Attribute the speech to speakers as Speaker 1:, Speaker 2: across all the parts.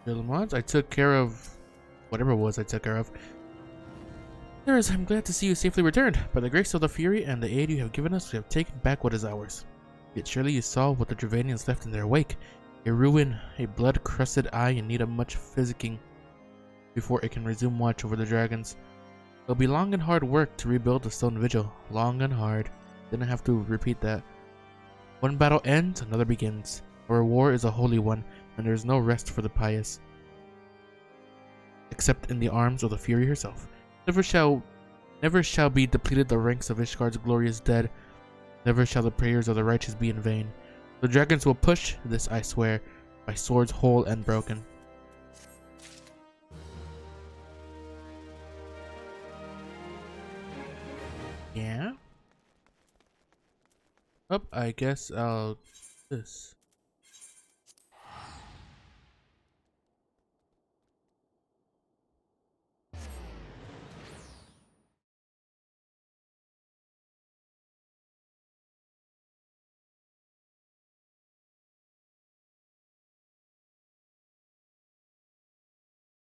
Speaker 1: Once I took care of whatever it was I took care of. Sirs, I'm glad to see you safely returned. By the grace of the Fury and the aid you have given us, we have taken back what is ours. Yet surely you saw what the Dravanians left in their wake. A ruin, a blood-crusted eye in need of much physicking before it can resume watch over the dragons. It'll be long and hard work to rebuild the stone vigil. Long and hard. Didn't have to repeat that. One battle ends, another begins. Our war is a holy one, and there is no rest for the pious. Except in the arms of the Fury herself. Never shall be depleted the ranks of Ishgard's glorious dead. Never shall the prayers of the righteous be in vain. The dragons will push, this I swear, by swords whole and broken. Yeah? Oh, I guess I'll do this.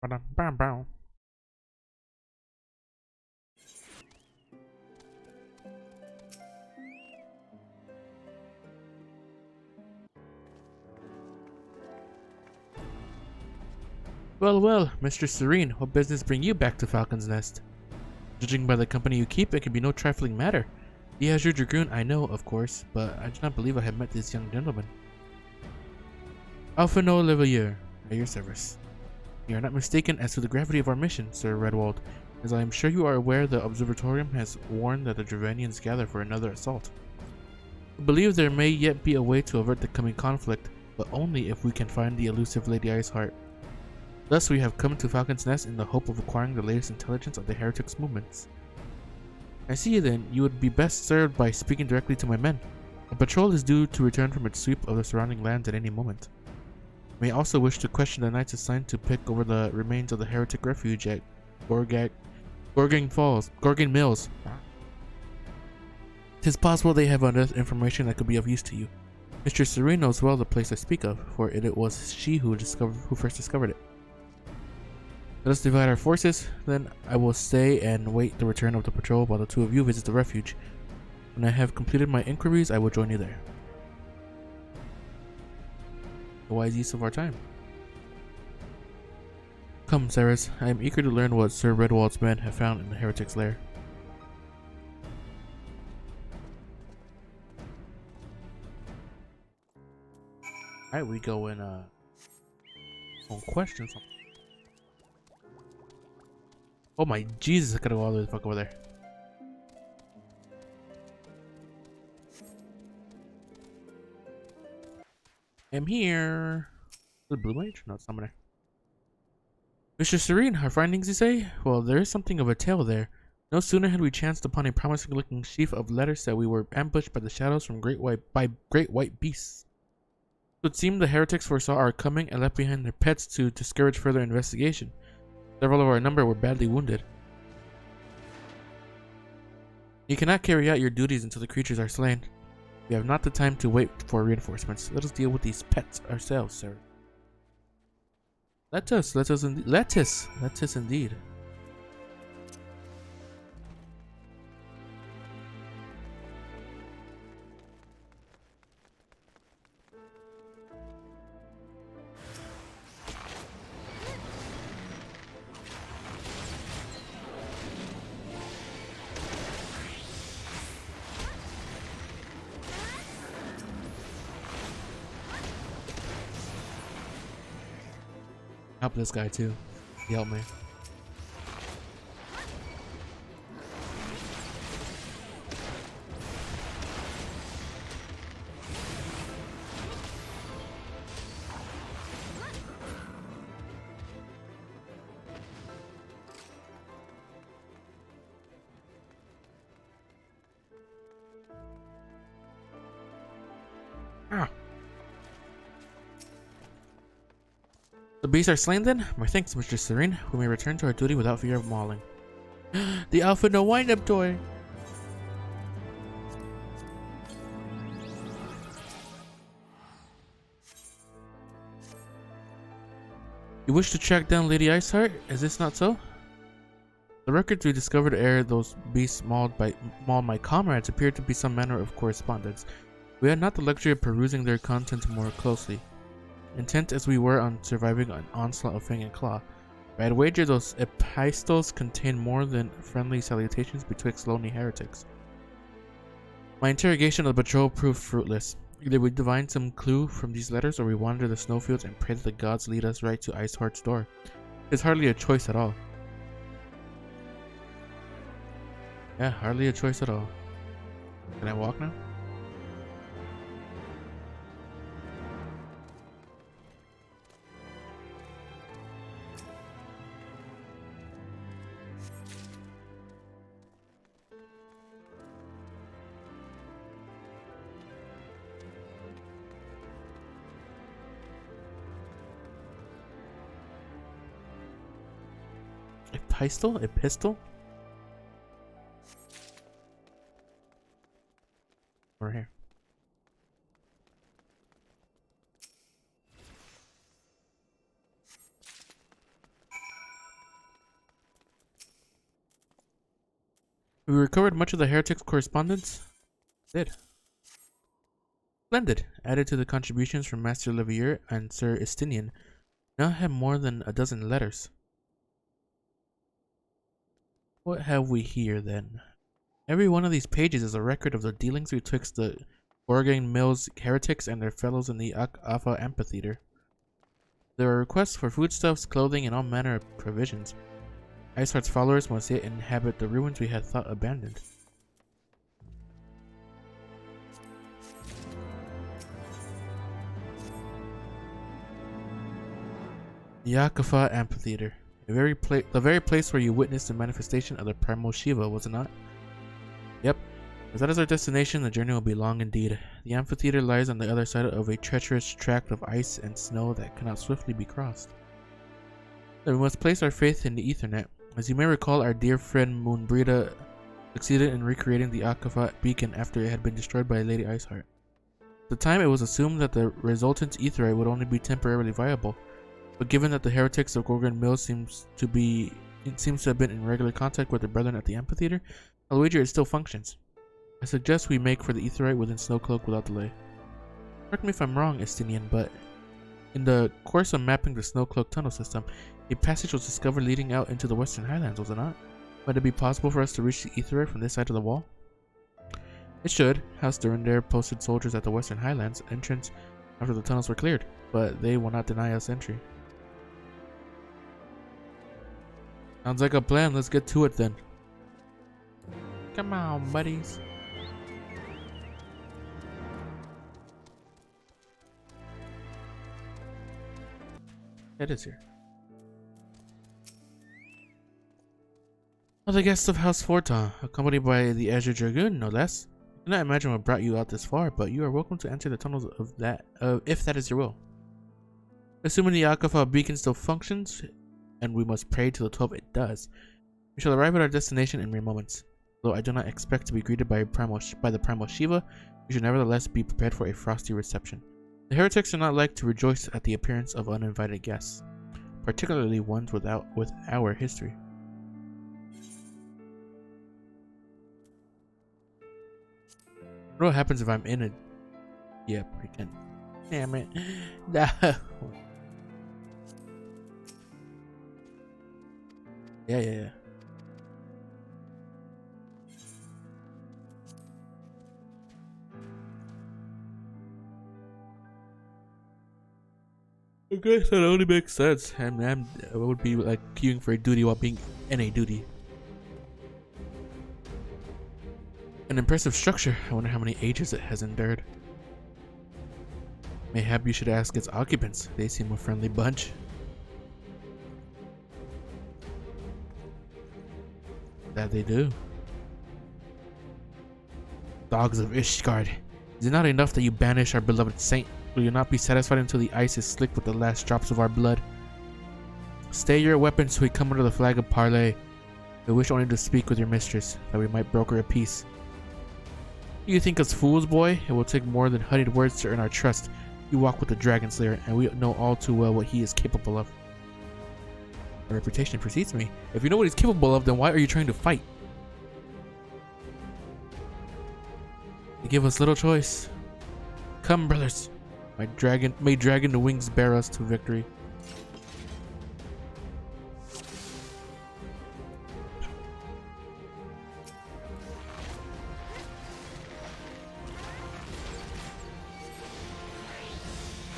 Speaker 1: Ba-dum-bam-bam. Well, Mr. Serene, what business bring you back to Falcon's Nest? Judging by the company you keep, it can be no trifling matter. The Azure Dragoon I know, of course, but I do not believe I have met this young gentleman. Alphino Leveilleur, at your service. You are not mistaken as to the gravity of our mission, Sir Redwald, as I am sure you are aware the Observatorium has warned that the Dravanians gather for another assault. We believe there may yet be a way to avert the coming conflict, but only if we can find the elusive Lady Iceheart. Thus we have come to Falcon's Nest in the hope of acquiring the latest intelligence of the heretics' movements. I see then, you would be best served by speaking directly to my men. A patrol is due to return from its sweep of the surrounding lands at any moment. You may also wish to question the knights assigned to pick over the remains of the heretic refuge at Gorgang Mills. Tis possible they have enough information that could be of use to you. Mr. Serene knows well the place I speak of, for it was she who first discovered it. Let us divide our forces, then I will stay and wait the return of the patrol while the two of you visit the refuge. When I have completed my inquiries, I will join you there. A wise use of our time. Come, Ceres, I am eager to learn what Sir Redwald's men have found in the heretic's lair. Alright, we go in on questions. Oh my Jesus, I gotta go all the way the fuck over there. I'm here. The blue mage? No, it's not there. Mr. Serene, our findings, you say? Well, there is something of a tale there. No sooner had we chanced upon a promising-looking sheaf of letters that we were ambushed by the shadows from great white beasts. It would seem the heretics foresaw our coming and left behind their pets to discourage further investigation. Several of our number were badly wounded. You cannot carry out your duties until the creatures are slain. We have not the time to wait for reinforcements. Let us deal with these pets ourselves, sir. Let us indeed. Help this guy too. He helped me. Ah. The beasts are slain then? My thanks, Mr. Serene. We may return to our duty without fear of mauling. The Alphino wind-up toy! You wish to track down Lady Iceheart? Is this not so? The records we discovered ere those beasts mauled my comrades appeared to be some manner of correspondence. We had not the luxury of perusing their contents more closely, intent as we were on surviving an onslaught of fang and claw. I'd wager those epistles contain more than friendly salutations betwixt lonely heretics. My interrogation of the patrol proved fruitless. Either we divine some clue from these letters, or we wander the snowfields and pray that the gods lead us right to Iceheart's door. It's hardly a choice at all. Yeah, hardly a choice at all. Can I walk now? A pistol? Over here. We recovered much of the heretics' correspondence? Did. Splendid. Added to the contributions from Master Levier and Sir Estinian, now have more than a dozen letters. What have we here, then? Every one of these pages is a record of the dealings betwixt the Gorgon Mills heretics and their fellows in the Alpha Amphitheatre. There are requests for foodstuffs, clothing, and all manner of provisions. Iceheart's followers must yet inhabit the ruins we had thought abandoned. The Alpha Amphitheatre. The very place where you witnessed the manifestation of the primal Shiva, was it not? Yep. If that is our destination, the journey will be long indeed. The amphitheater lies on the other side of a treacherous tract of ice and snow that cannot swiftly be crossed. Then we must place our faith in the Ethernet. As you may recall, our dear friend Moonbrita succeeded in recreating the Akafat beacon after it had been destroyed by Lady Iceheart. At the time, it was assumed that the resultant etherite would only be temporarily viable. But given that the heretics of Gorgon Mills seems to have been in regular contact with their brethren at the amphitheater, I'll wager it still functions. I suggest we make for the etherite within Snowcloak without delay. Correct me if I'm wrong, Estinian, but in the course of mapping the Snowcloak tunnel system, a passage was discovered leading out into the Western Highlands, was it not? Might it be possible for us to reach the etherite from this side of the wall? It should. House Durandare posted soldiers at the Western Highlands entrance after the tunnels were cleared, but they will not deny us entry. Sounds like a plan. Let's get to it then. Come on, buddies. It is here. Well, the guests of House Forton, accompanied by the Azure Dragoon, no less. I cannot imagine what brought you out this far, but you are welcome to enter the tunnels of that, if that is your will. Assuming the Akafa beacon still functions, and we must pray to the 12 it does, we shall arrive at our destination in mere moments. Though I do not expect to be greeted by the primal Shiva, we should nevertheless be prepared for a frosty reception. The heretics are not like to rejoice at the appearance of uninvited guests, particularly ones with our history. What happens if I'm in it? Yeah, pretend. Damn it. No. Yeah. I guess that only makes sense. I would be like queuing for a duty while being in a duty. An impressive structure. I wonder how many ages it has endured. Mayhap you should ask its occupants. They seem a friendly bunch. That they do. Dogs of Ishgard. Is it not enough that you banish our beloved saint? Will you not be satisfied until the ice is slick with the last drops of our blood? Stay your weapons till we come under the flag of parley. We wish only to speak with your mistress, that we might broker a peace. You think us fools, boy? It will take more than honeyed words to earn our trust. You walk with the Dragon Slayer, and we know all too well what he is capable of. My reputation precedes me. If you know what he's capable of, then why are you trying to fight? They give us little choice. Come, brothers. May dragon the wings bear us to victory.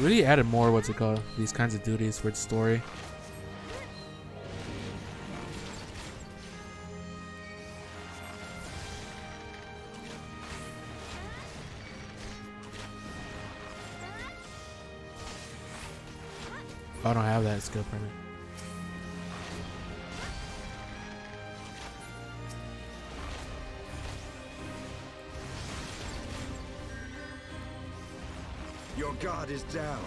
Speaker 1: Really added more, what's it called? These kinds of duties for its story. I don't have that skill permit.
Speaker 2: Your guard is down.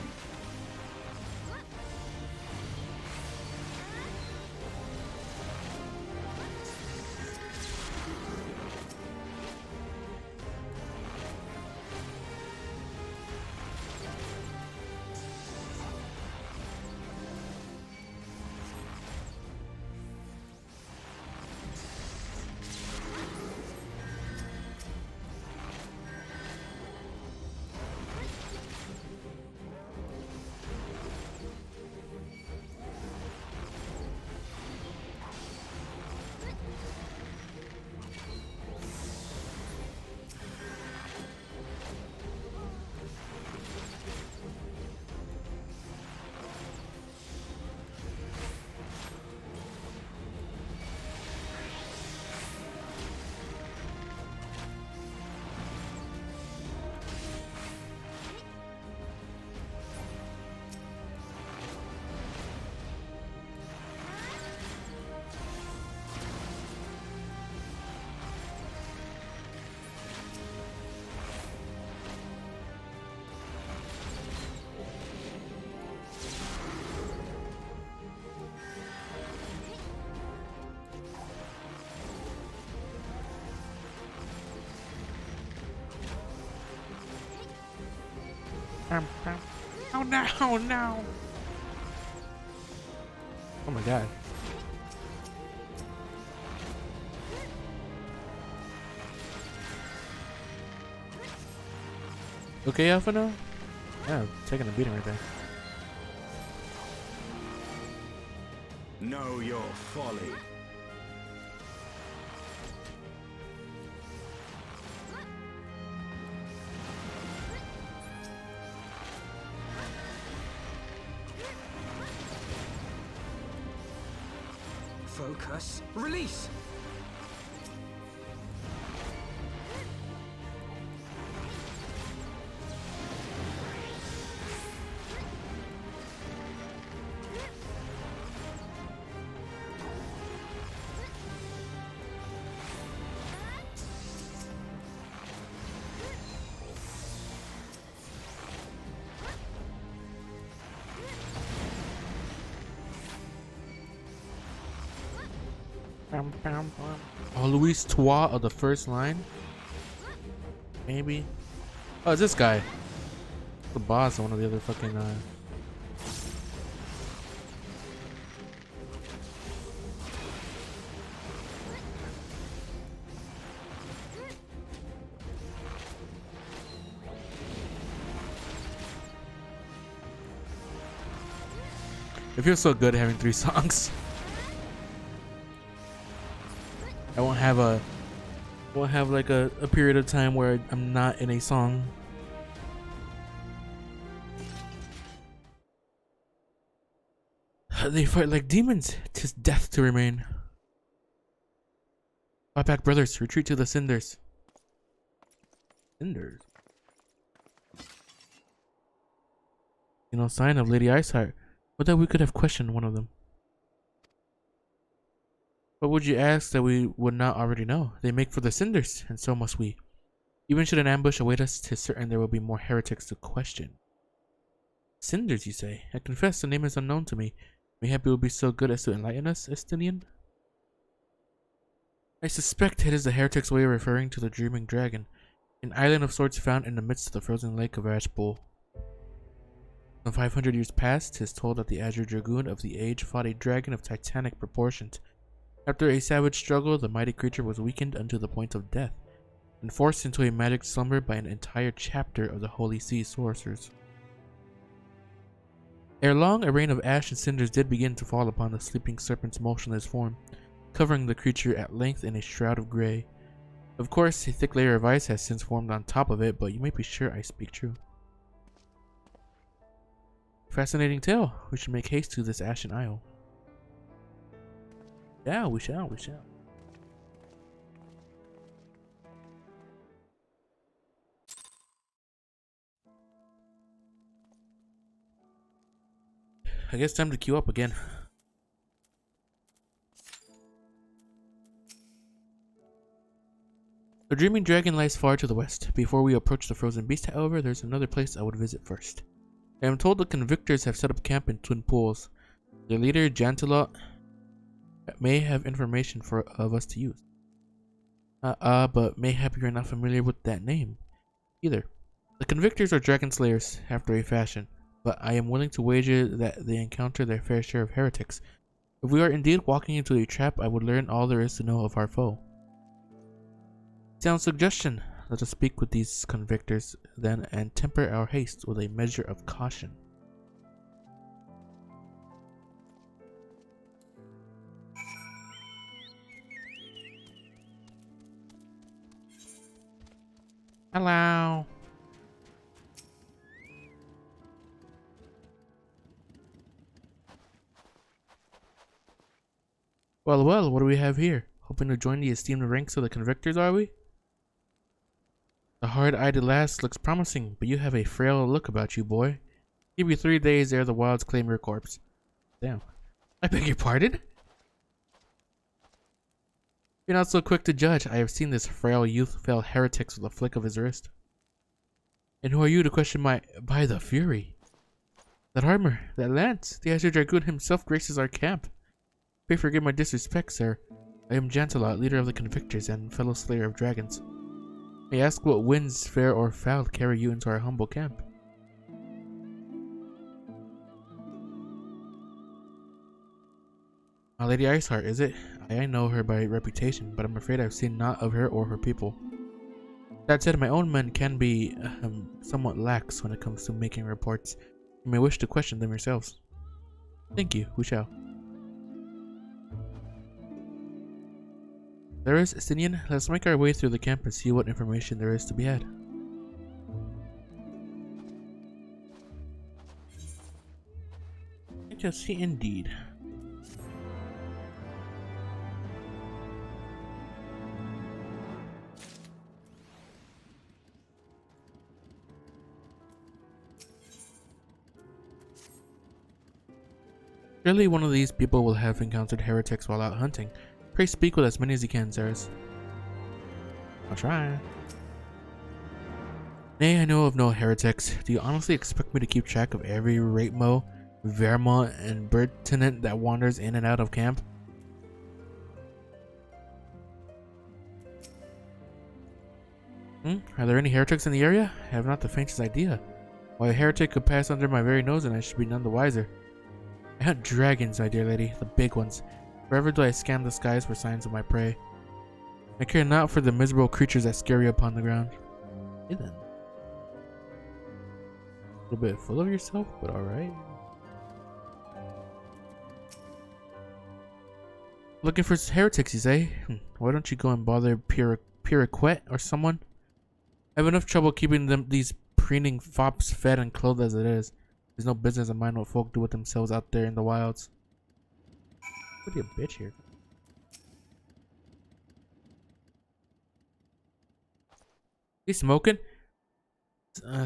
Speaker 1: Oh no, oh no. Oh my god. Okay, Alpha now? Yeah, taking a beating right there.
Speaker 2: Know your folly. Focus. Release.
Speaker 1: Oh, Luis Trois of the first line? Maybe. Oh, it's this guy. The boss of one of the other fucking It feels so good having 3 songs. I won't have like a period of time where I'm not in a song. They fight like demons. 'Tis death to remain. Fight back, brothers. Retreat to the cinders. Cinders? You know, sign of Lady Iceheart. But that we could have questioned one of them. What would you ask that we would not already know? They make for the cinders, and so must we. Even should an ambush await us, 'tis certain there will be more heretics to question. Cinders, you say? I confess the name is unknown to me. Mayhap it will be so good as to enlighten us, Estinian? I suspect it is the heretic's way of referring to the dreaming dragon, an island of sorts found in the midst of the frozen lake of Ashbull. Some 500 years past, 'tis told that the Azure Dragoon of the age fought a dragon of titanic proportions. After a savage struggle, the mighty creature was weakened unto the point of death, and forced into a magic slumber by an entire chapter of the Holy Sea sorcerers. Ere long, a rain of ash and cinders did begin to fall upon the sleeping serpent's motionless form, covering the creature at length in a shroud of grey. Of course, a thick layer of ice has since formed on top of it, but you may be sure I speak true. Fascinating tale. We should make haste to this ashen isle. Yeah, we shall. I guess time to queue up again. The Dreaming Dragon lies far to the west. Before we approach the Frozen Beast, however, there's another place I would visit first. I am told the convictors have set up camp in Twin Pools. Their leader, Jantelot, may have information of us to use. But mayhap you're not familiar with that name either. The convictors are dragon slayers, after a fashion, but I am willing to wager that they encounter their fair share of heretics. If we are indeed walking into a trap, I would learn all there is to know of our foe. Sound suggestion. Let us speak with these convictors then, and temper our haste with a measure of caution. Hello. Well, what do we have here? Hoping to join the esteemed ranks of the convictors, are we? The hard-eyed lass looks promising, but you have a frail look about you, boy. Give you 3 days ere the wilds claim your corpse. Damn. I beg your pardon? You're not so quick to judge. I have seen this frail youth fell heretics with a flick of his wrist. And who are you to question my... By the Fury. That armor, that lance, the Azure Dragoon himself graces our camp. Pray forgive my disrespect, sir. I am Jantelot, leader of the convictors and fellow slayer of dragons. May I ask what winds, fair or foul, carry you into our humble camp? My Lady Iceheart, is it? I know her by reputation, but I'm afraid I've seen naught of her or her people. That said, my own men can be somewhat lax when it comes to making reports. You may wish to question them yourselves. Thank you, we shall. There is, Estinian. Let's make our way through the camp and see what information there is to be had. I shall see indeed. Surely one of these people will have encountered heretics while out hunting. Pray speak with as many as you can, sirs. I'll try. Nay, I know of no heretics. Do you honestly expect me to keep track of every Raitmo, Vermont, and bird tenant that wanders in and out of camp? Are there any heretics in the area? I have not the faintest idea. Why, a heretic could pass under my very nose and I should be none the wiser. I hunt dragons, my dear lady, the big ones. Forever do I scan the skies for signs of my prey. I care not for the miserable creatures that scurry upon the ground. Hey then. A little bit full of yourself, but alright. Looking for heretics, you say? Why don't you go and bother Piraquet or someone? I have enough trouble keeping these preening fops fed and clothed as it is. There's no business of mine what folk do with themselves out there in the wilds. What are you a bitch here? You smoking?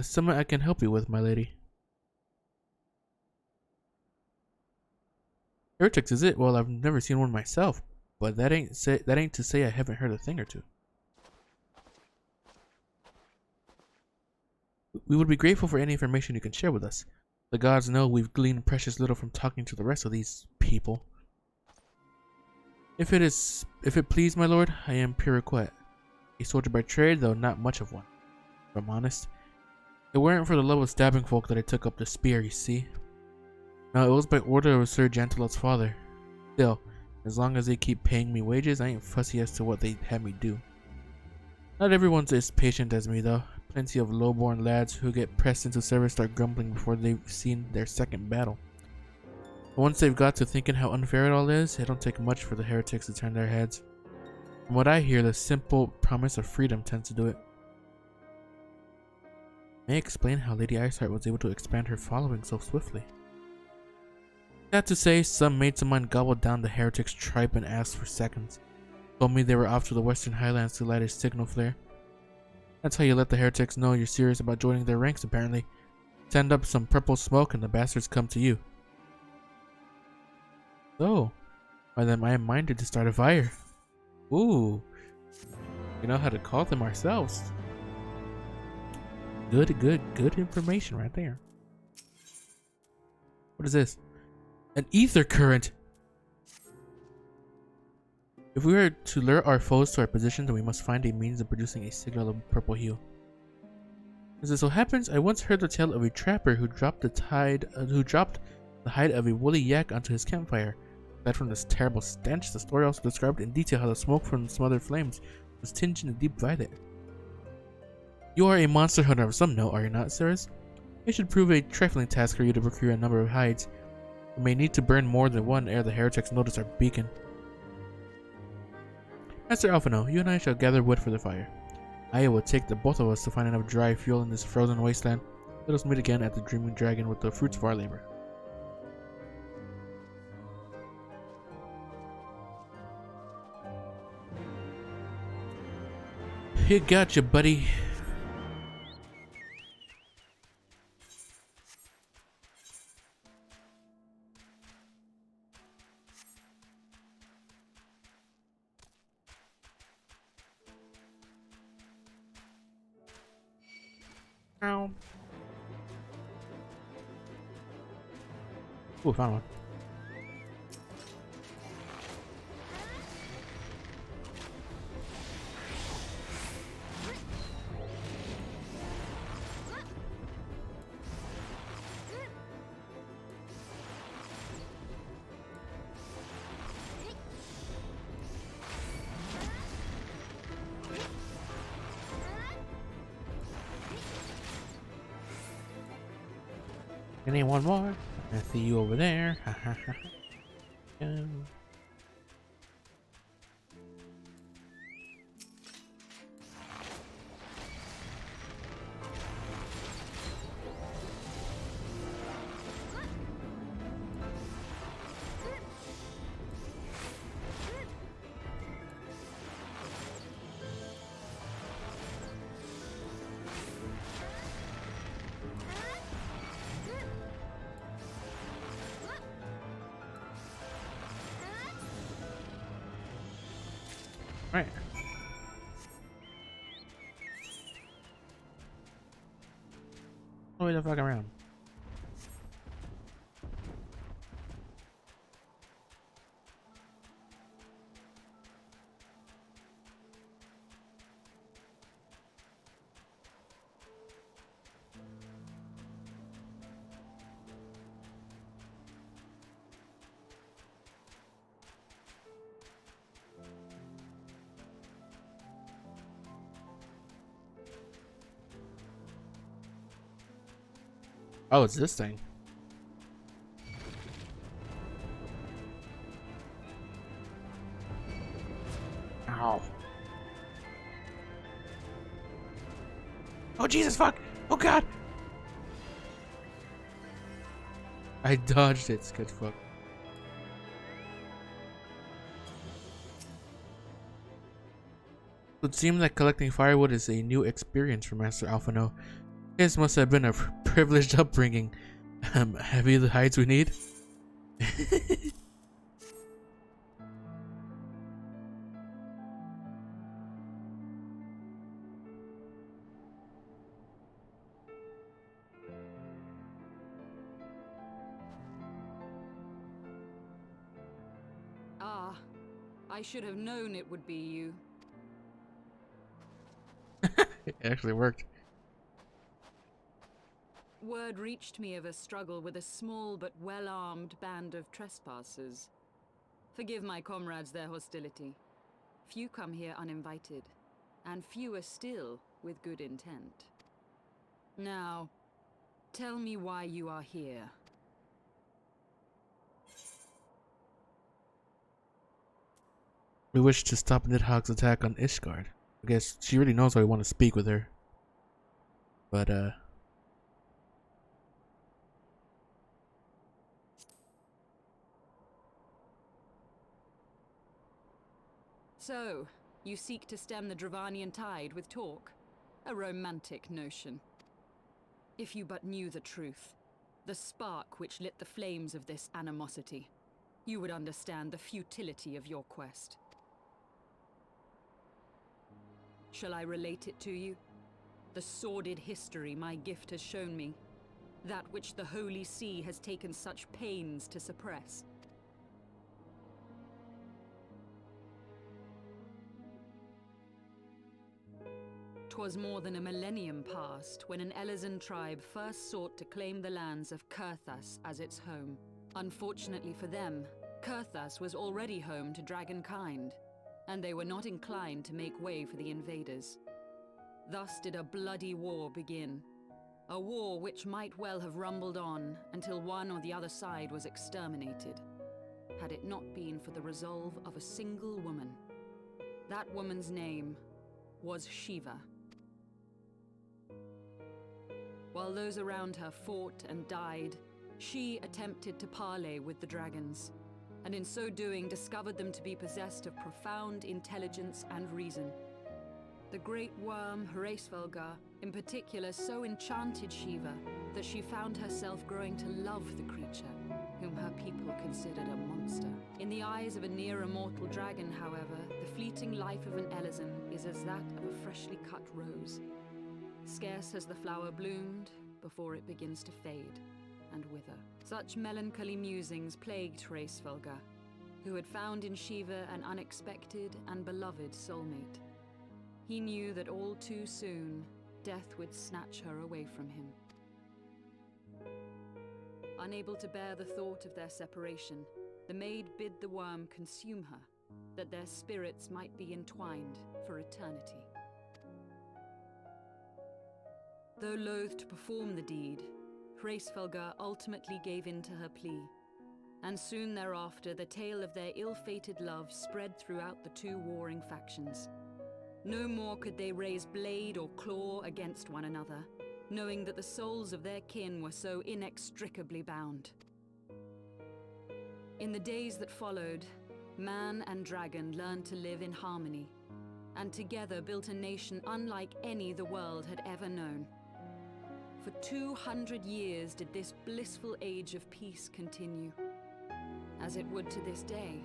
Speaker 1: Something I can help you with, my lady. Heretics, is it? Well, I've never seen one myself, but that ain't to say I haven't heard a thing or two. We would be grateful for any information you can share with us. The gods know we've gleaned precious little from talking to the rest of these people. If it please my lord, I am Piraquet, a soldier by trade, though not much of one. If I'm honest, It weren't for the love of stabbing folk that I took up the spear, you see. No, it was by order of Sir Jantelot's father. Still, as long as they keep paying me wages, I ain't fussy as to what they have me do. Not everyone's as patient as me, though. Plenty of low-born lads who get pressed into service start grumbling before they've seen their second battle. But once they've got to thinking how unfair it all is, it don't take much for the heretics to turn their heads. From what I hear, the simple promise of freedom tends to do it. May I explain how Lady Iceheart was able to expand her following so swiftly? Sad to say, some mates of mine gobbled down the heretics' tribe and asked for seconds. Told me they were off to the Western Highlands to light a signal flare. That's how you let the heretics know you're serious about joining their ranks, apparently. Send up some purple smoke and the bastards come to you. So, why then I am minded to start a fire. Ooh, we know how to call them ourselves. Good information right there. What is this? An ether current! If we are to lure our foes to our position, then we must find a means of producing a signal of purple hue. As it so happens, I once heard the tale of a trapper who dropped the hide of a woolly yak onto his campfire. Aside from this terrible stench, the story also described in detail how the smoke from the smothered flames was tinged in a deep violet. You are a monster hunter of some note, are you not, sirs? It should prove a trifling task for you to procure a number of hides. We may need to burn more than one ere the heretics notice our beacon. Master Alphino, you and I shall gather wood for the fire. I will take the both of us to find enough dry fuel in this frozen wasteland. Let us meet again at the Dreaming Dragon with the fruits of our labor. You gotcha, buddy. Ow. Ooh, found one. I need one more. I see you over there. Ha ha ha. Right. Wait the fuck around. Oh, it's this thing. Ow. Oh, Jesus, fuck. Oh, God. I dodged it. It's good fuck. It would seem that collecting firewood is a new experience for Master Alphino. His must have been a privileged upbringing. Have you the hides we need?
Speaker 3: Ah, I should have known it would be you.
Speaker 1: It actually worked.
Speaker 3: Word reached me of a struggle with a small but well-armed band of trespassers. Forgive my comrades their hostility. Few come here uninvited, and fewer still with good intent. Now, tell me why you are here.
Speaker 1: We wish to stop Nidhogg's attack on Ishgard. I guess she already knows why we want to speak with her. But,
Speaker 3: So, you seek to stem the Dravanian tide with talk? A romantic notion. If you but knew the truth, the spark which lit the flames of this animosity, you would understand the futility of your quest. Shall I relate it to you? The sordid history my gift has shown me. That which the Holy See has taken such pains to suppress. 'Twas more than a millennium past when an Elezen tribe first sought to claim the lands of Kurthas as its home. Unfortunately for them, Kurthas was already home to dragonkind, and they were not inclined to make way for the invaders. Thus did a bloody war begin. A war which might well have rumbled on until one or the other side was exterminated, had it not been for the resolve of a single woman. That woman's name was Shiva. While those around her fought and died, she attempted to parley with the dragons, and in so doing discovered them to be possessed of profound intelligence and reason. The great worm Hraesvelgar, in particular, so enchanted Shiva that she found herself growing to love the creature, whom her people considered a monster. In the eyes of a near-immortal dragon, however, the fleeting life of an Elezen is as that of a freshly cut rose. Scarce has the flower bloomed before it begins to fade and wither. Such melancholy musings plagued Hraesvelgar, who had found in Shiva an unexpected and beloved soulmate. He knew that all too soon, death would snatch her away from him. Unable to bear the thought of their separation, the maid bid the worm consume her, that their spirits might be entwined for eternity. Though loath to perform the deed, Hraesvelgar ultimately gave in to her plea, and soon thereafter the tale of their ill-fated love spread throughout the two warring factions. No more could they raise blade or claw against one another, knowing that the souls of their kin were so inextricably bound. In the days that followed, man and dragon learned to live in harmony, and together built a nation unlike any the world had ever known. For 200 years did this blissful age of peace continue, as it would to this day,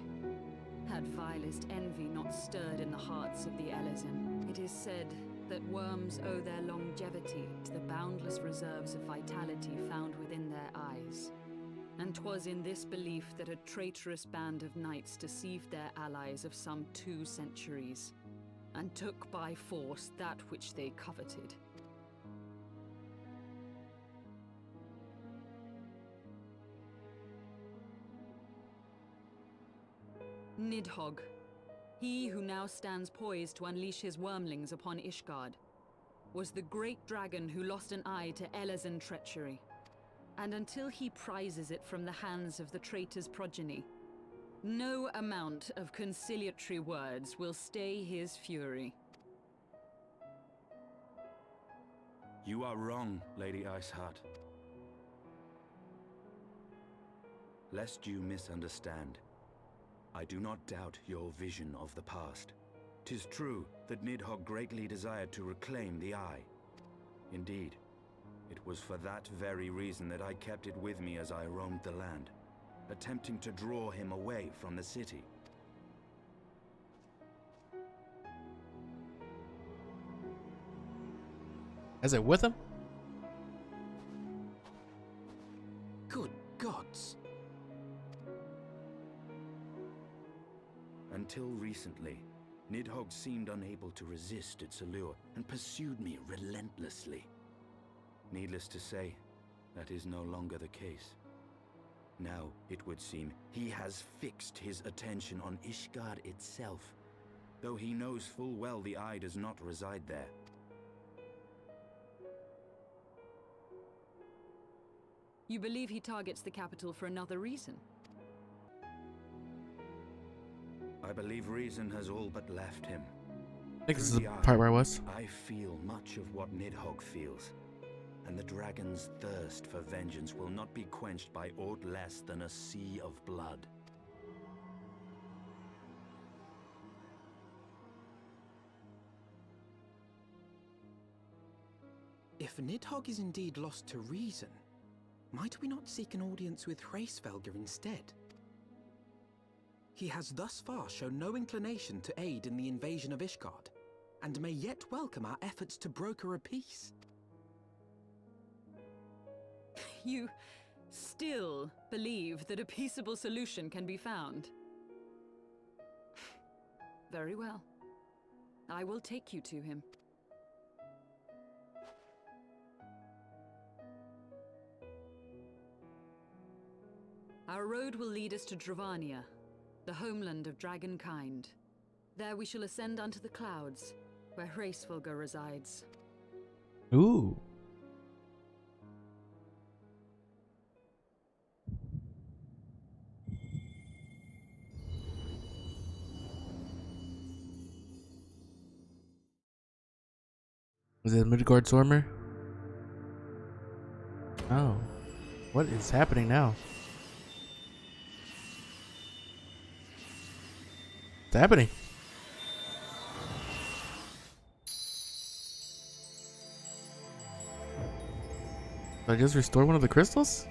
Speaker 3: had vilest envy not stirred in the hearts of the Elezen. It is said that worms owe their longevity to the boundless reserves of vitality found within their eyes. And 'twas in this belief that a traitorous band of knights deceived their allies of some 2 centuries, and took by force that which they coveted. Nidhogg, he who now stands poised to unleash his wormlings upon Ishgard, was the great dragon who lost an eye to Elezen treachery. And until he prizes it from the hands of the traitor's progeny, no amount of conciliatory words will stay his fury.
Speaker 2: You are wrong, Lady Iceheart. Lest you misunderstand, I do not doubt your vision of the past. 'Tis true that Nidhogg greatly desired to reclaim the Eye. Indeed, it was for that very reason that I kept it with me as I roamed the land, attempting to draw him away from the city.
Speaker 1: is it with him?
Speaker 2: Good gods! Until recently, Nidhogg seemed unable to resist its allure and pursued me relentlessly. Needless to say, That is no longer the case. Now, it would seem, he has fixed his attention on Ishgard itself, though he knows full well the eye does not reside there.
Speaker 3: You believe he targets the capital for another reason?
Speaker 2: I believe reason has all but left him.
Speaker 1: I think this is
Speaker 2: Through
Speaker 1: the
Speaker 2: the
Speaker 1: part
Speaker 2: eye,
Speaker 1: where I was.
Speaker 2: I feel much of what Nidhogg feels, and the dragon's thirst for vengeance will not be quenched by aught less than a sea of blood.
Speaker 4: If Nidhogg is indeed lost to reason, might we not seek an audience with Hraesvelgr instead? He has thus far shown no inclination to aid in the invasion of Ishgard, and may yet welcome our efforts to broker a peace.
Speaker 3: You still believe that a peaceable solution can be found? Very well. I will take you to him. Our road will lead us to Dravania, the homeland of dragonkind. There we shall ascend unto the clouds, where Hraesvelgr resides.
Speaker 1: Ooh. Was it Midgard Stormer? Oh. What is happening now? What's happening? Did I just restore one of the crystals?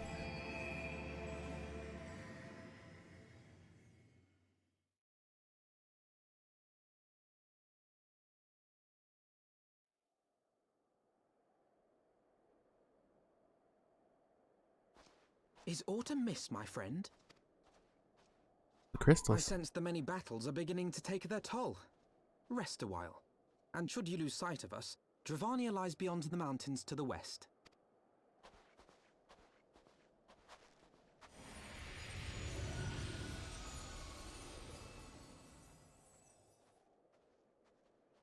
Speaker 4: Is autumn mist, my friend?
Speaker 1: The
Speaker 4: I
Speaker 1: crystals.
Speaker 4: sense the many battles are beginning to take their toll. Rest a while, and should you lose sight of us, Dravania lies beyond the mountains to the west.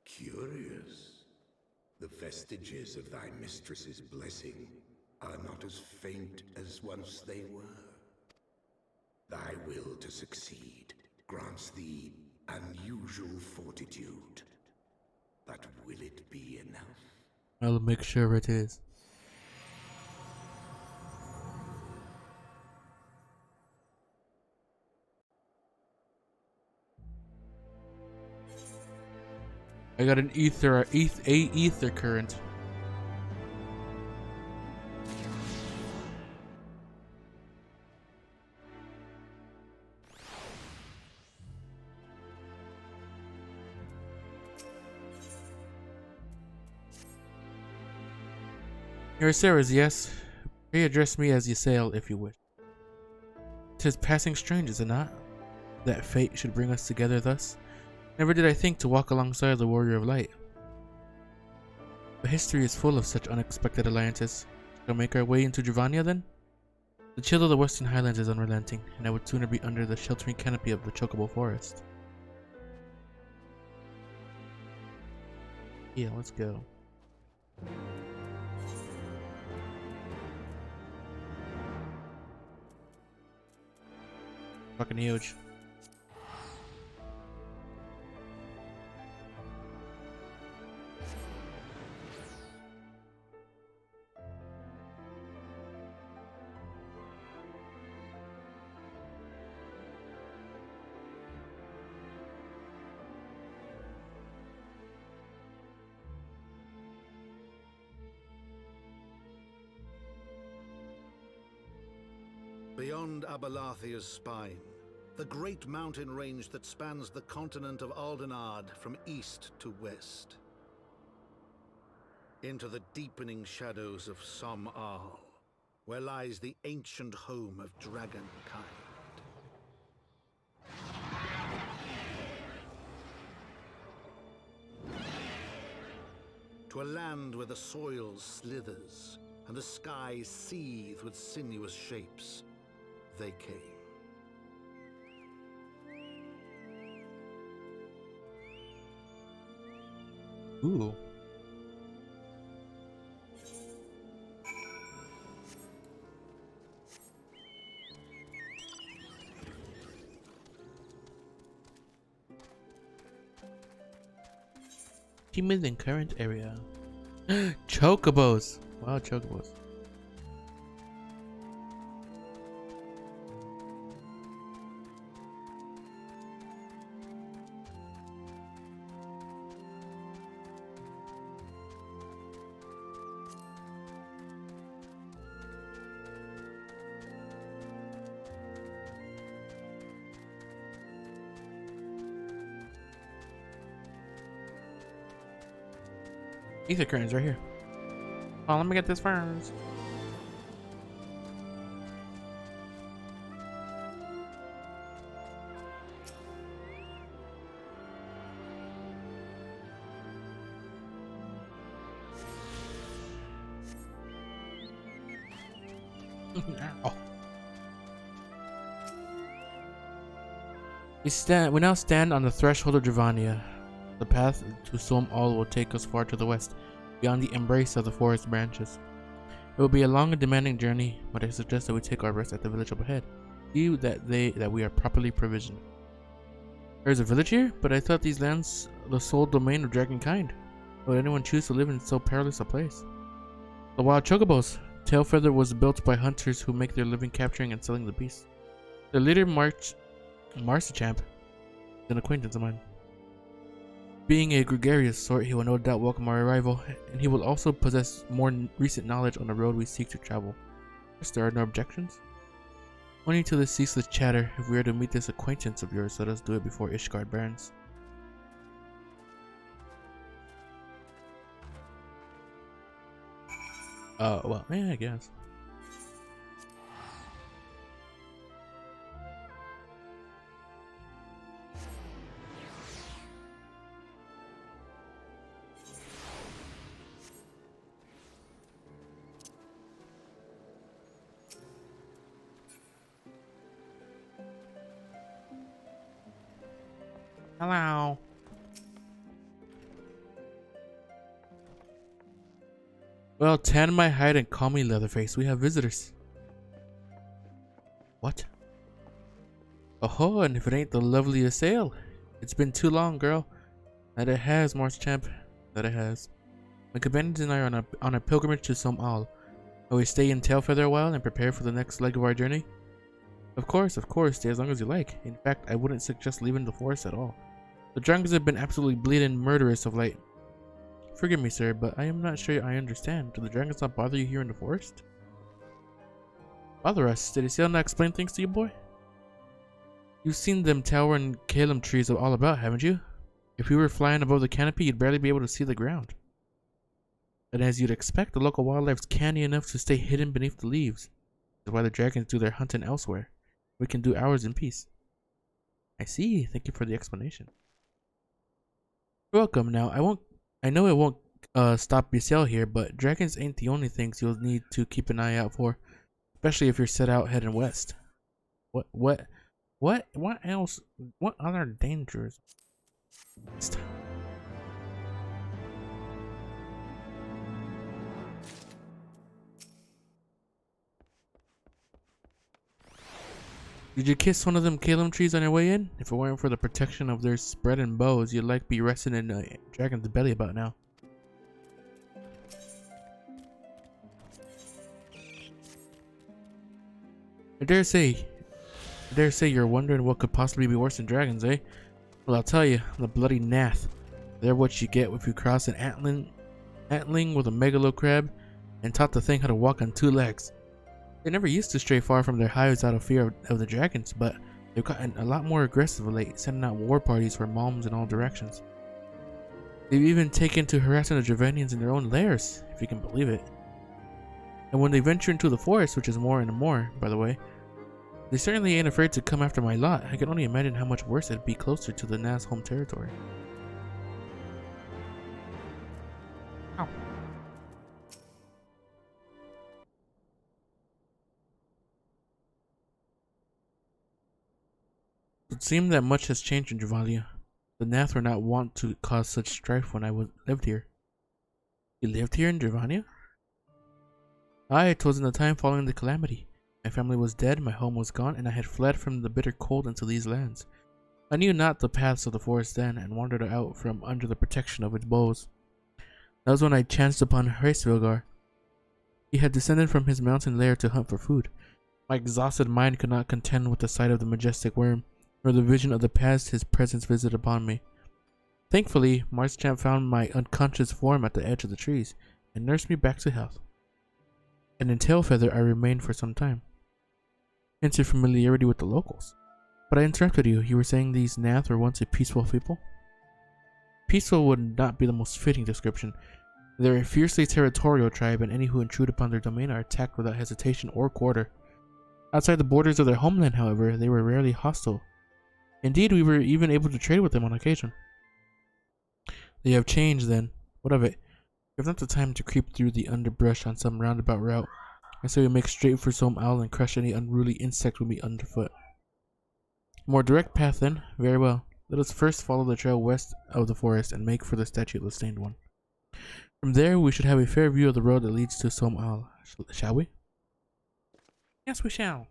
Speaker 5: Curious. The vestiges of thy mistress's blessing are not as faint as once they were. Thy will to succeed grants thee unusual fortitude. But will it be enough?
Speaker 1: I'll make sure it is. I got an ether current. Your Sarah's, yes. Pray address me as you sail, if you wish. 'Tis passing strange, is it not? That fate should bring us together thus. Never did I think to walk alongside the Warrior of Light. But history is full of such unexpected alliances. Shall we make our way into Dravania then? The chill of the Western Highlands is unrelenting, and I would sooner be under the sheltering canopy of the Chocobo Forest. Yeah, let's go. Fucking huge.
Speaker 6: Beyond Abalathia's spine, the great mountain range that spans the continent of Aldenard from east to west. Into the deepening shadows of Som-Al, where lies the ancient home of dragonkind. To a land where the soil slithers and the skies seethed with sinuous shapes. They came.
Speaker 1: Ooh. Humid and current area. Chocobos. Wow, chocobos. Ether curtains right here. Oh, let me get this first. Oh. We now stand on the threshold of Dravania. The path to Som All will take us far to the west, beyond the embrace of the forest branches. It will be a long and demanding journey, but I suggest that we take our rest at the village up ahead. See that we are properly provisioned. There's a village here, but I thought these lands the sole domain of dragonkind. Why would anyone choose to live in so perilous a place? The wild chocobos. Tailfeather was built by hunters who make their living capturing and selling the beasts. Their leader, Marcichamp, is an acquaintance of mine. Being a gregarious sort, he will no doubt welcome our arrival, and he will also possess more recent knowledge on the road we seek to travel. Yes, there are no objections? Owing to this ceaseless chatter, if we are to meet this acquaintance of yours, let us do it before Ishgard burns. Well, yeah, I guess. Hello. Well, tan my hide and call me Leatherface. We have visitors. What? Oh, and if it ain't the loveliest ale. It's been too long, girl. That it has, Marcichamp. That it has. My companions and I are on a pilgrimage to Som All. Will we stay in Tailfeather a while and prepare for the next leg of our journey? Of course, stay as long as you like. In fact, I wouldn't suggest leaving the forest at all. The dragons have been absolutely bleeding murderous of late. Forgive me, sir, but I am not sure I understand. Do the dragons not bother you here in the forest? Bother us? Did Isael not explain things to you, boy? You've seen them towering Calum trees all about, haven't you? If we were flying above the canopy, you'd barely be able to see the ground. And as you'd expect, the local wildlife's canny enough to stay hidden beneath the leaves. That's why the dragons do their hunting elsewhere. We can do ours in peace. I see. Thank you for the explanation. You're welcome. Now, I know it won't stop Isael here, but dragons ain't the only things you'll need to keep an eye out for, especially if you're set out heading west. What else? What other dangers? Did you kiss one of them Calum trees on your way in? If it weren't for the protection of their spreading bows, you'd like be resting in a dragon's belly about now. I dare say you're wondering what could possibly be worse than dragons, eh? Well, I'll tell you, the bloody Nath. They're what you get if you cross an antling with a megalo crab and taught the thing how to walk on two legs. They never used to stray far from their hives out of fear of the dragons, but they've gotten a lot more aggressive of late, sending out war parties for moms in all directions. They've even taken to harassing the Dravanians in their own lairs, if you can believe it. And when they venture into the forest, which is more and more, by the way, they certainly ain't afraid to come after my lot. I can only imagine how much worse it'd be closer to the Naz home territory. Ow. would seem that much has changed in Dravalia. The Nath were not wont to cause such strife when I lived here. You lived here in Dravalia? Aye, it was in the time following the calamity. My family was dead, my home was gone, and I had fled from the bitter cold into these lands. I knew not the paths of the forest then, and wandered out from under the protection of its boughs. That was when I chanced upon Hraesvelgar. He had descended from his mountain lair to hunt for food. My exhausted mind could not contend with the sight of the majestic worm, nor the vision of the past his presence visited upon me. Thankfully, Marschamp found my unconscious form at the edge of the trees, and nursed me back to health. And in Tailfeather I remained for some time. Hence your familiarity with the locals. But I interrupted you. You were saying these Nath were once a peaceful people? Peaceful would not be the most fitting description. They're a fiercely territorial tribe, and any who intrude upon their domain are attacked without hesitation or quarter. Outside the borders of their homeland, however, they were rarely hostile. Indeed, we were even able to trade with them on occasion. They have changed, then. What of it? We have not the time to creep through the underbrush on some roundabout route. I say we make straight for Soam Owl and crush any unruly insect we meet underfoot. A more direct path, then. Very well. Let us first follow the trail west of the forest and make for the statue of the Stained One. From there, we should have a fair view of the road that leads to Soam Owl. Shall we? Yes, we shall.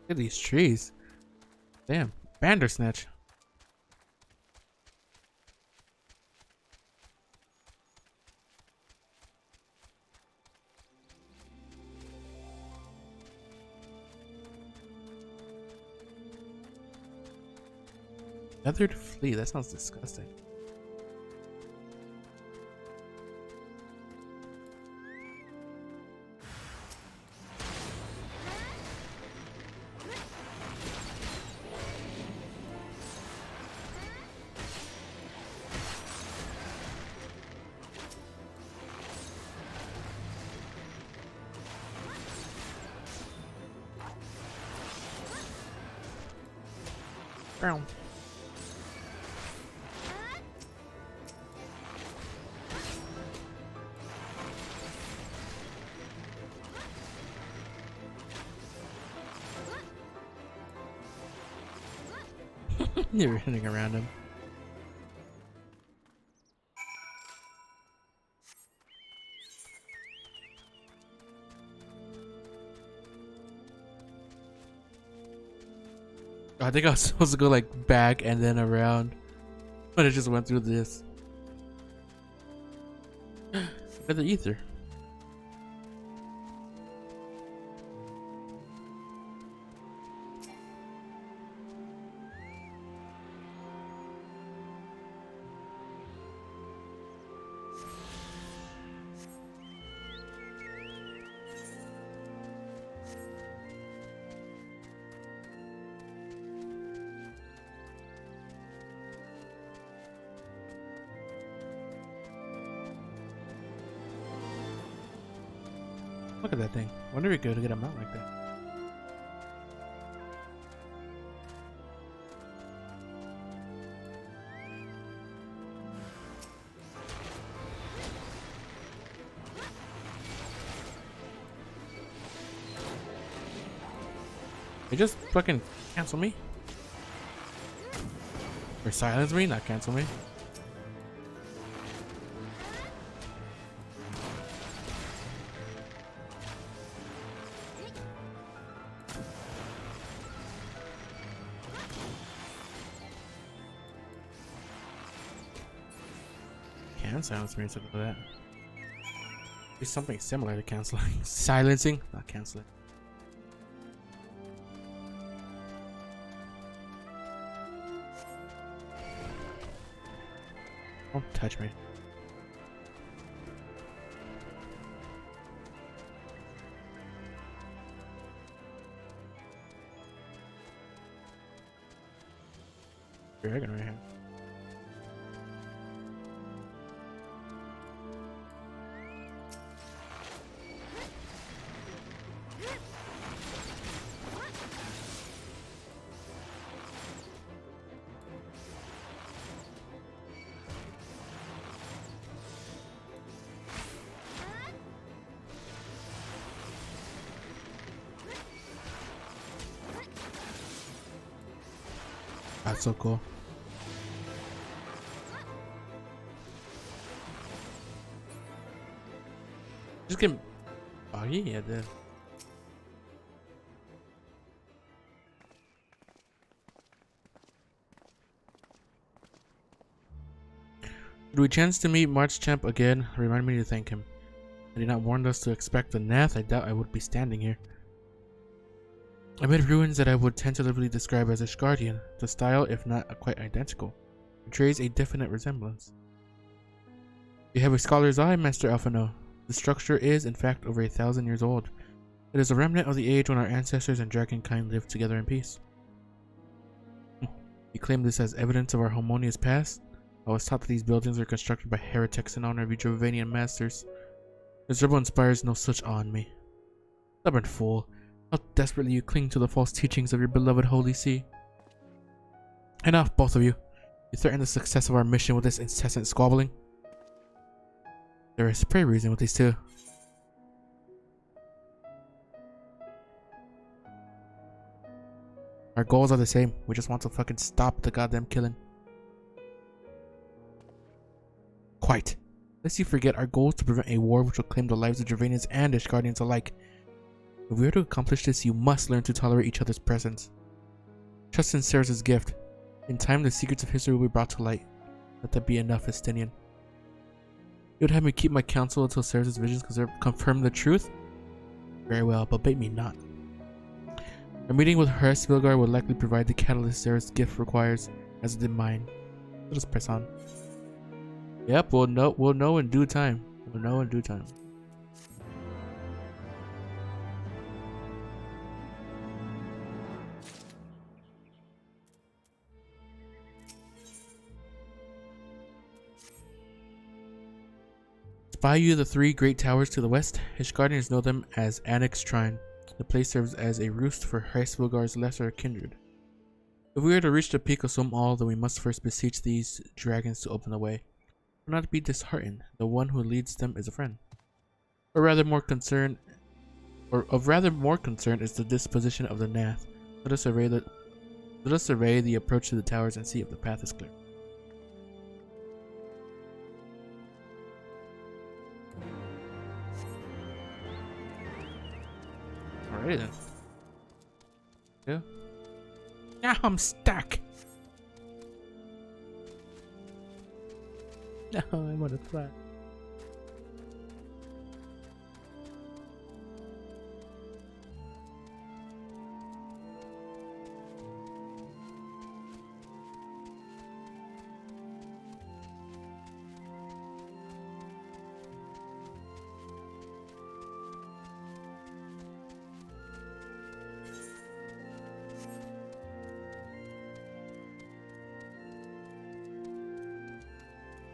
Speaker 1: Look at these trees. Damn. Bandersnatch. Feathered flea. That sounds disgusting. Brown. You're running around him. I think I was supposed to go like back and then around, but it just went through this. But the ether. Look at that thing. Wonder if we could get a mount like that. They just fucking cancel me? Or silence me, not cancel me? Can silence me or something like that. It's something similar to canceling. Silencing, not canceling. Don't touch me. Dragon right here. That's so cool. Just get. Oh yeah, then. Did we chance to meet Marchchamp again? Remind me to thank him. Had he not warned us to expect the Nath, I doubt I would be standing here. Amid ruins that I would tentatively describe as Ishgardian, the style, if not quite identical, betrays a definite resemblance. You have a scholar's eye, Master Alphino. The structure is, in fact, over 1,000 years old. It is a remnant of the age when our ancestors and dragonkind lived together in peace. You claim this as evidence of our harmonious past? I was taught that these buildings were constructed by heretics in honor of Dravanian masters. This rebel inspires no such awe in me. Stubborn fool. How desperately you cling to the false teachings of your beloved Holy See. Enough, both of you. You threaten the success of our mission with this incessant squabbling. There is pray reason with these two. Our goals are the same. We just want to fucking stop the goddamn killing. Quite. Lest you forget, our goal is to prevent a war which will claim the lives of Dravanians and Ishgardians alike. If we are to accomplish this, you must learn to tolerate each other's presence. Trust in Ceres' gift. In time, the secrets of history will be brought to light. Let that be enough, Estinian. You would have me keep my counsel until Ceres' visions confirm the truth? Very well, but bait me not. Our meeting with Hraesvelgar will likely provide the catalyst Ceres' gift requires, as it did mine. Let us press on. Yep, we'll know in due time. We'll know in due time. Spy you the 3 great towers to the west. Ishgardians know them as Annex Shrine. The place serves as a roost for Hraesvelgar's lesser kindred. If we are to reach the peak of Som'al, then we must first beseech these dragons to open the way. Do not be disheartened. The one who leads them is a friend. Of rather more concern is the disposition of the Nath. Let us survey the approach to the towers and see if the path is clear. Alrighty then. Yeah. Now I'm stuck. No, I'm on a flat.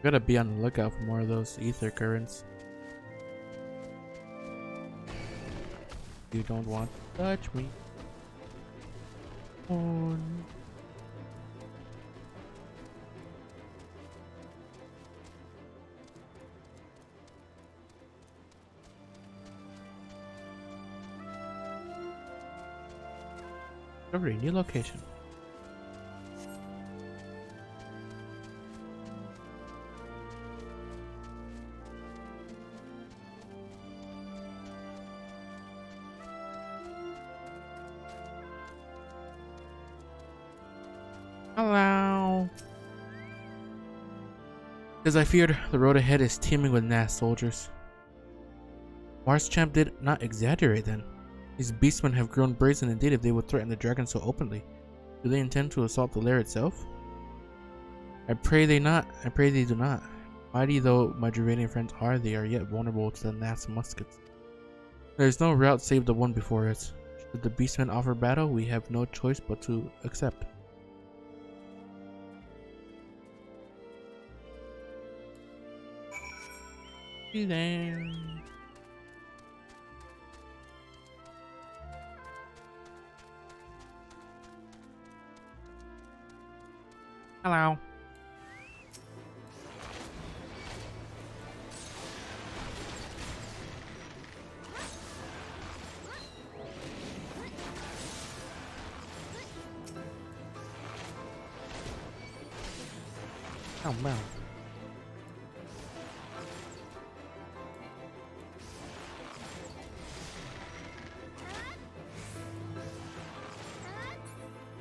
Speaker 1: Gotta be on the lookout for more of those ether currents. You don't want to touch me. On. Discovery, new location. Hello. As I feared, the road ahead is teeming with Nath soldiers. Marchchamp did not exaggerate then. These beastmen have grown brazen indeed if they would threaten the dragon so openly. Do they intend to assault the lair itself? I pray they not. I pray they do not. Mighty though my Dravanian friends are, they are yet vulnerable to the Nath's muskets. There is no route save the one before us. Should the beastmen offer battle, we have no choice but to accept. Then. Hello. Oh, wow.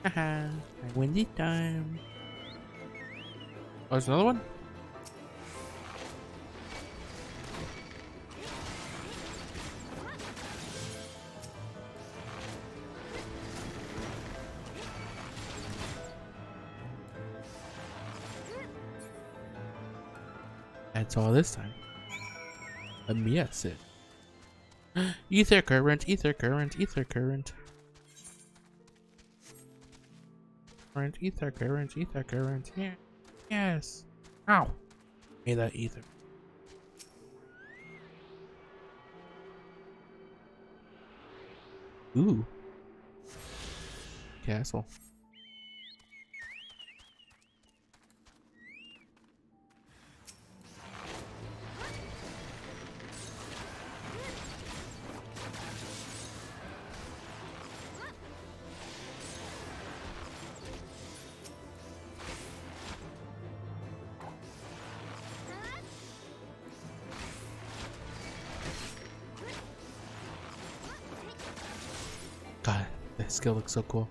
Speaker 1: Haha, I win this time. Oh, there's another one? That's all this time. Let me guess it. Ether current, ether current, ether current. Current, ether current, ether current. Yeah. Yes. Ow. Hey, that ether. Ooh. Castle. God, that skill looks so cool.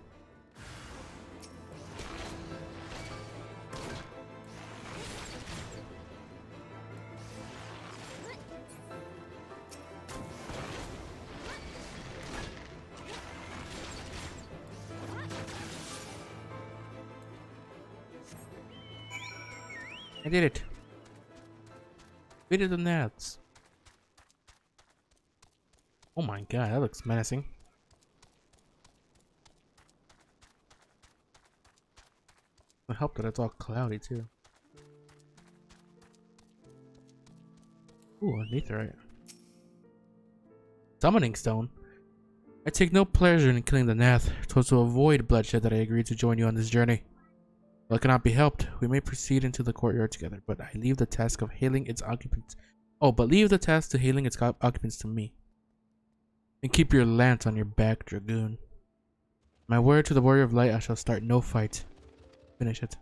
Speaker 1: I did it. Better than that. Oh my god, that looks menacing. I hope that it's all cloudy too. Ooh, an aetherite. Summoning stone. I take no pleasure in killing the Nath. 'Twas to avoid bloodshed that I agreed to join you on this journey. Well, it cannot be helped. We may proceed into the courtyard together, but I leave the task of hailing its occupants. Oh, but leave the task to hailing its occupants to me. And keep your lance on your back, dragoon. My word to the warrior of light, I shall start no fight. Finish it.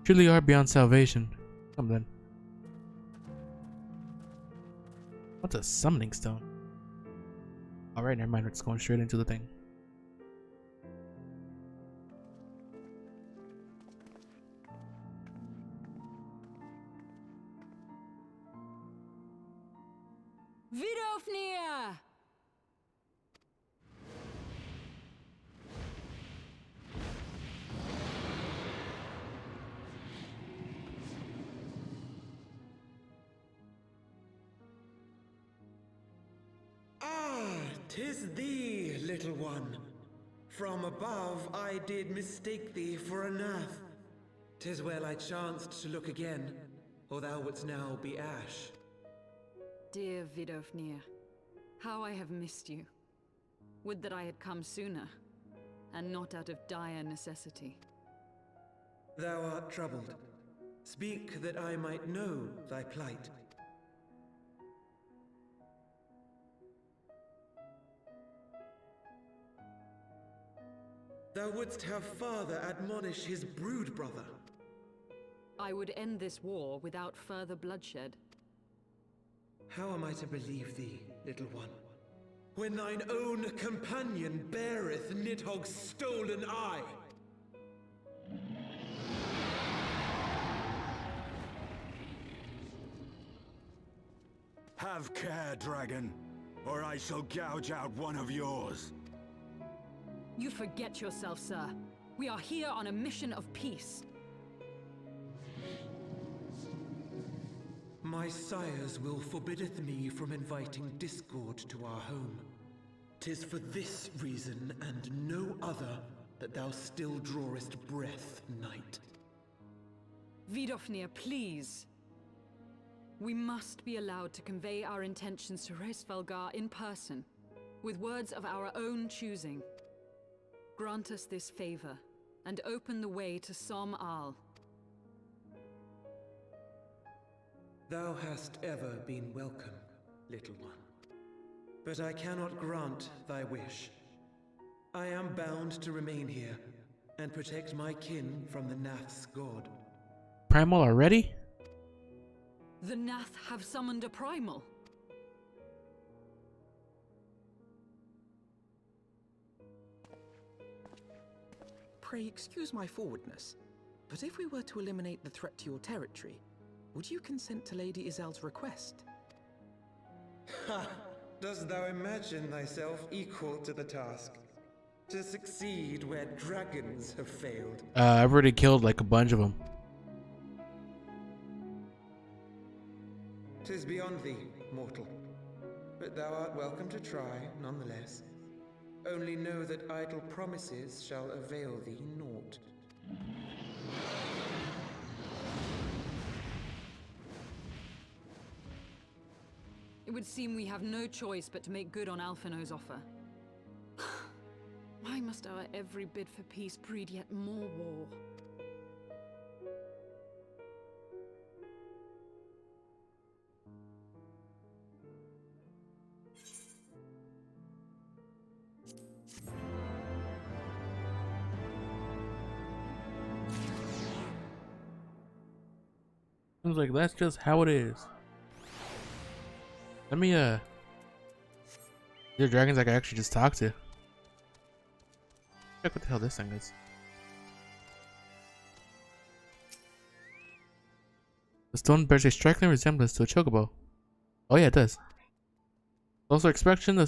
Speaker 1: Truly are beyond salvation. Come then. What's a summoning stone? Alright, never mind. We're just going straight into the thing.
Speaker 3: Vidofnir!
Speaker 4: Ah, 'tis thee, little one. From above I did mistake thee for a Nath. 'Tis well I chanced to look again, or thou wouldst now be ash.
Speaker 3: Dear Vidofnir, how I have missed you. Would that I had come sooner, and not out of dire necessity.
Speaker 4: Thou art troubled. Speak that I might know thy plight. Thou wouldst have father admonish his brood brother.
Speaker 3: I would end this war without further bloodshed.
Speaker 4: How am I to believe thee, little one, when thine own companion beareth Nidhogg's stolen eye?
Speaker 2: Have care, dragon, or I shall gouge out one of yours.
Speaker 3: You forget yourself, sir. We are here on a mission of peace.
Speaker 4: My sires will forbiddeth me from inviting discord to our home. 'Tis for this reason and no other that thou still drawest breath, knight.
Speaker 3: Vidofnir, please. We must be allowed to convey our intentions to Hraesvelgar in person, with words of our own choosing. Grant us this favor, and open the way to Som Al.
Speaker 7: Thou hast ever been welcome, little one. But I cannot grant thy wish. I am bound to remain here, and protect my kin from the Nath's god.
Speaker 1: Primal already?
Speaker 3: The Nath have summoned a primal.
Speaker 4: Pray excuse my forwardness, but if we were to eliminate the threat to your territory, would you consent to Lady Izel's request?
Speaker 7: Ha! Dost thou imagine thyself equal to the task? To succeed where dragons have failed?
Speaker 1: I've already killed like a bunch of them.
Speaker 7: 'Tis beyond thee, mortal. But thou art welcome to try, nonetheless. Only know that idle promises shall avail thee naught.
Speaker 3: It would seem we have no choice but to make good on Alphino's offer. Why must our every bid for peace breed yet more war?
Speaker 1: Seems like that's just how it is. Let me there are dragons I can actually just talk to. Check what the hell this thing is. The stone bears a striking resemblance to a chocobo. Oh yeah, it does. Also, expression the